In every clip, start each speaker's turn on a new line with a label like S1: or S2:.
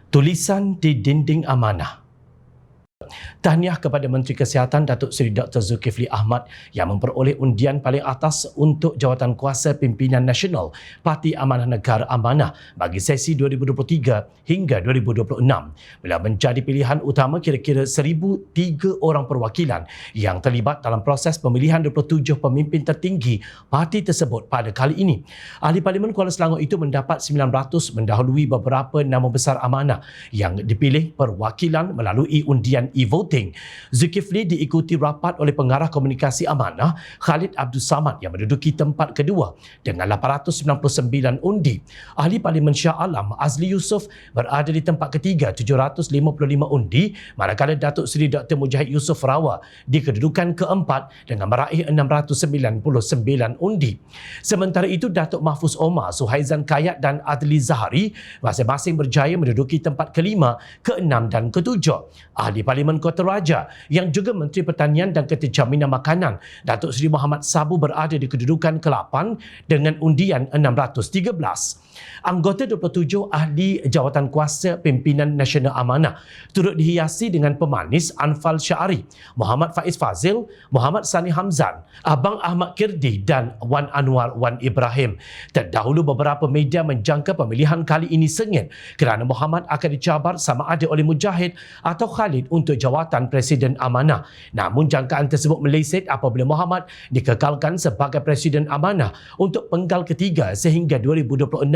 S1: Tulisan di dinding amanah. Tahniah kepada Menteri Kesihatan Datuk Seri Dr. Zulkifli Ahmad yang memperoleh undian paling atas untuk jawatan kuasa pimpinan nasional Parti Amanah Negara Amanah bagi sesi 2023 hingga 2026. Beliau menjadi pilihan utama kira-kira 1,003 orang perwakilan yang terlibat dalam proses pemilihan 27 pemimpin tertinggi parti tersebut pada kali ini. Ahli Parlimen Kuala Selangor itu mendapat 900 mendahului beberapa nama besar amanah yang dipilih perwakilan melalui undian e-voting. Zulkifli diikuti rapat oleh pengarah komunikasi amanah Khalid Abdul Samad yang menduduki tempat kedua dengan 899 undi. Ahli Parlimen Shah Alam Azli Yusof berada di tempat ketiga 755 undi, manakala Datuk Seri Dr. Mujahid Yusof Rawa di kedudukan keempat dengan meraih 699 undi. Sementara itu Datuk Mahfuz Omar, Suhaizan Kayat dan Adli Zahari masing-masing berjaya menduduki tempat kelima, keenam dan ketujuh. Ahli Parlimen Kota Raja yang juga Menteri Pertanian dan Keterjaminan Makanan Datuk Seri Muhammad Sabu berada di kedudukan ke-8 dengan undian 613. Anggota 27 ahli jawatan kuasa pimpinan nasional amanah turut dihiasi dengan pemanis Anfal Syari, Muhammad Faiz Fazil, Muhammad Sani Hamzan, Abang Ahmad Kirdi dan Wan Anwar Wan Ibrahim. Terdahulu beberapa media menjangka pemilihan kali ini sengit kerana Muhammad akan dicabar sama ada oleh Mujahid atau Khalid untuk jawatan Presiden Amanah. Namun jangkaan tersebut meleset apabila Muhammad dikekalkan sebagai Presiden Amanah untuk penggal ketiga sehingga 2026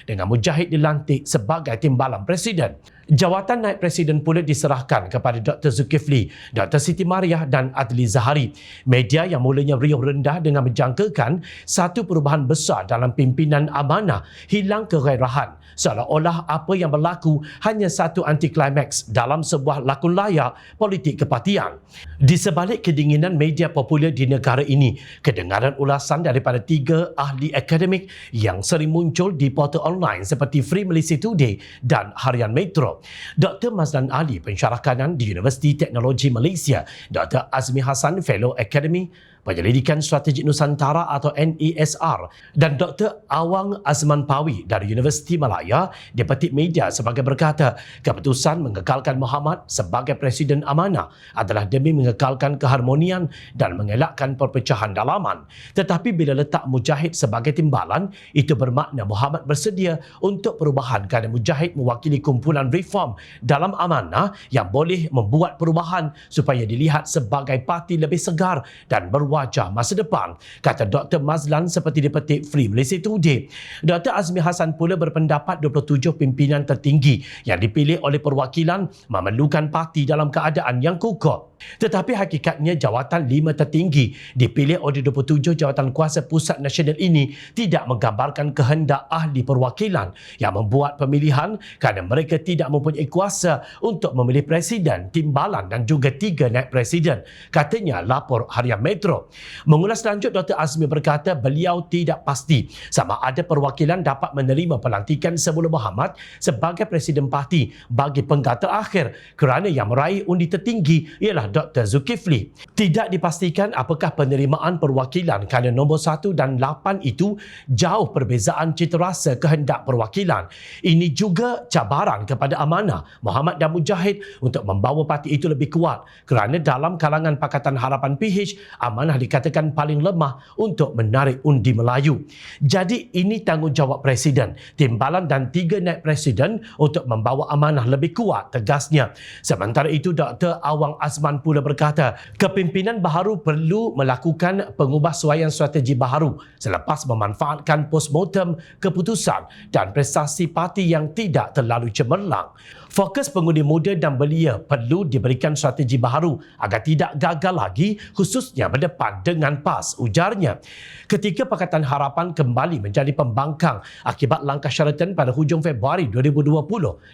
S1: dengan Mujahid dilantik sebagai timbalan Presiden. Jawatan naib Presiden pula diserahkan kepada Dr. Zulkifli, Dr. Siti Mariah dan Adli Zahari. Media yang mulanya riuh rendah dengan menjangkakan satu perubahan besar dalam pimpinan amanah hilang kegairahan, seolah-olah apa yang berlaku hanya satu anti-klimaks dalam sebuah lakon layar politik kepartian. Di sebalik kedinginan media popular di negara ini, kedengaran ulasan daripada 3 ahli akademik yang sering muncul di portal online seperti Free Malaysia Today dan Harian Metro. Dr. Mazlan Ali, pensyarah kanan di Universiti Teknologi Malaysia, Dr. Azmi Hassan, Fellow Akademi Penyelidikan Strategik Nusantara atau NESR, dan Dr. Awang Azman Pawi dari Universiti Malaya dipetik media sebagai berkata keputusan mengekalkan Muhammad sebagai Presiden Amanah adalah demi mengekalkan keharmonian dan mengelakkan perpecahan dalaman. Tetapi bila letak Mujahid sebagai timbalan, itu bermakna Muhammad bersedia untuk perubahan kerana Mujahid mewakili kumpulan reform dalam amanah yang boleh membuat perubahan supaya dilihat sebagai parti lebih segar dan berwajah masa depan, kata Dr. Mazlan seperti dipetik Free Malaysia Today. Dr. Azmi Hassan pula berpendapat 27 pimpinan tertinggi yang dipilih oleh perwakilan memerlukan parti dalam keadaan yang kukuh. Tetapi hakikatnya jawatan 5 tertinggi dipilih oleh 27 jawatan kuasa pusat nasional ini tidak menggambarkan kehendak ahli perwakilan yang membuat pemilihan kerana mereka tidak mempunyai kuasa untuk memilih presiden, timbalan dan juga 3 naib presiden, katanya lapor Harian Metro. Mengulas lanjut, Dr. Azmi berkata beliau tidak pasti sama ada perwakilan dapat menerima pelantikan sebelum Muhammad sebagai presiden parti bagi penggal terakhir kerana yang meraih undi tertinggi ialah Dr. Zulkifli. Tidak dipastikan apakah penerimaan perwakilan kerana nombor 1 dan 8 itu jauh perbezaan citarasa kehendak perwakilan. Ini juga cabaran kepada amanah Muhammad dan Mujahid untuk membawa parti itu lebih kuat kerana dalam kalangan Pakatan Harapan PH, amanah dikatakan paling lemah untuk menarik undi Melayu. Jadi ini tanggungjawab Presiden, timbalan dan 3 naib Presiden untuk membawa amanah lebih kuat, tegasnya. Sementara itu Dr. Awang Azman pula berkata kepimpinan baharu perlu melakukan pengubahsuaian strategi baharu selepas memanfaatkan postmortem keputusan dan prestasi parti yang tidak terlalu cemerlang. Fokus pengundi muda dan belia perlu diberikan strategi baharu agar tidak gagal lagi, khususnya berdepan dengan PAS, ujarnya. Ketika Pakatan Harapan kembali menjadi pembangkang akibat langkah Sheraton pada hujung Februari 2020,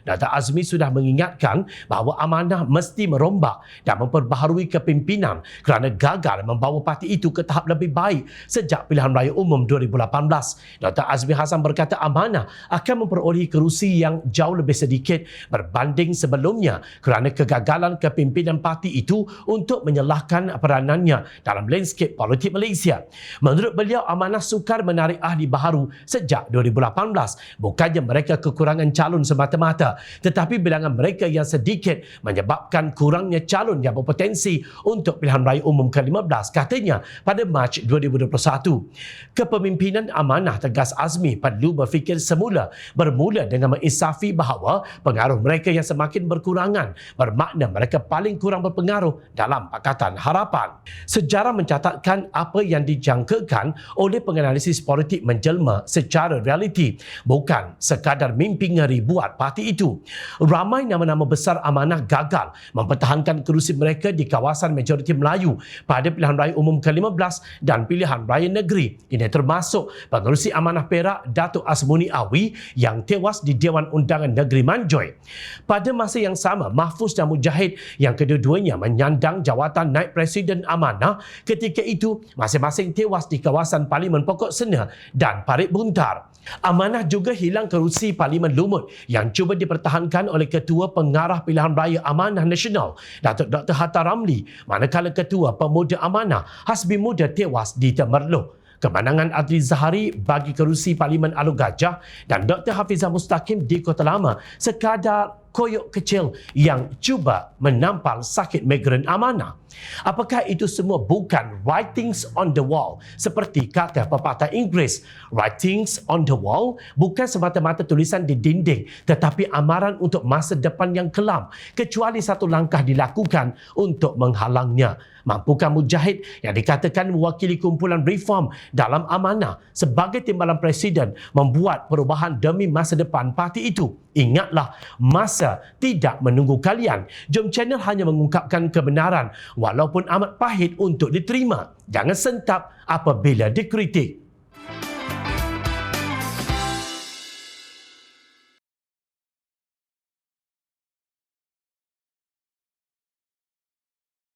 S1: Dr. Azmi sudah mengingatkan bahawa amanah mesti merombak dan memperbaharui kepimpinan kerana gagal membawa parti itu ke tahap lebih baik sejak pilihan raya umum 2018. Dr. Azmi Hassan berkata amanah akan memperolehi kerusi yang jauh lebih sedikit berbanding berbanding sebelumnya kerana kegagalan kepimpinan parti itu untuk menyalahkan peranannya dalam landscape politik Malaysia. Menurut beliau, Amanah sukar menarik ahli baharu sejak 2018. Bukannya mereka kekurangan calon semata-mata, tetapi bilangan mereka yang sedikit menyebabkan kurangnya calon yang berpotensi untuk pilihan raya umum ke-15, katanya pada Mac 2021. Kepemimpinan Amanah tegas azmi perlu berfikir semula bermula dengan menginsafi bahawa pengaruh mereka yang semakin berkurangan bermakna mereka paling kurang berpengaruh dalam Pakatan Harapan. Sejarah mencatatkan apa yang dijangkakan oleh penganalisis politik menjelma secara realiti, bukan sekadar mimpi ngeri buat parti itu. Ramai nama-nama besar Amanah gagal mempertahankan kerusi mereka di kawasan majoriti Melayu pada pilihan raya umum ke-15 dan pilihan raya negeri. Ini termasuk pengerusi Amanah Perak Datuk Azmuni Awi yang tewas di Dewan Undangan Negeri Manjoy. Pada masa yang sama, Mahfuz dan Mujahid yang kedua-duanya menyandang jawatan naib Presiden Amanah ketika itu masing-masing tewas di kawasan Parlimen Pokok Sena dan Parit Buntar. Amanah juga hilang kerusi Parlimen Lumut yang cuba dipertahankan oleh Ketua Pengarah Pilihan Raya Amanah Nasional, Datuk Dr. Hatta Ramli, manakala Ketua Pemuda Amanah Hasbi Muda tewas di Temerloh. Kemenangan Adli Zahari bagi kerusi Parlimen Alor Gajah dan Dr. Hafizah Mustaqim di Kota Lama sekadar koyok kecil yang cuba menampal sakit migran Amanah. Apakah itu semua bukan writings on the wall? Seperti kata pepatah Inggeris, writings on the wall bukan semata-mata tulisan di dinding, tetapi amaran untuk masa depan yang kelam, kecuali satu langkah dilakukan untuk menghalangnya. Mampukah Mujahid yang dikatakan mewakili kumpulan reform dalam Amanah sebagai timbalan Presiden membuat perubahan demi masa depan parti itu? Ingatlah, masa tidak menunggu kalian. Jom Channel hanya mengungkapkan kebenaran walaupun amat pahit untuk diterima. Jangan sentap apabila dikritik.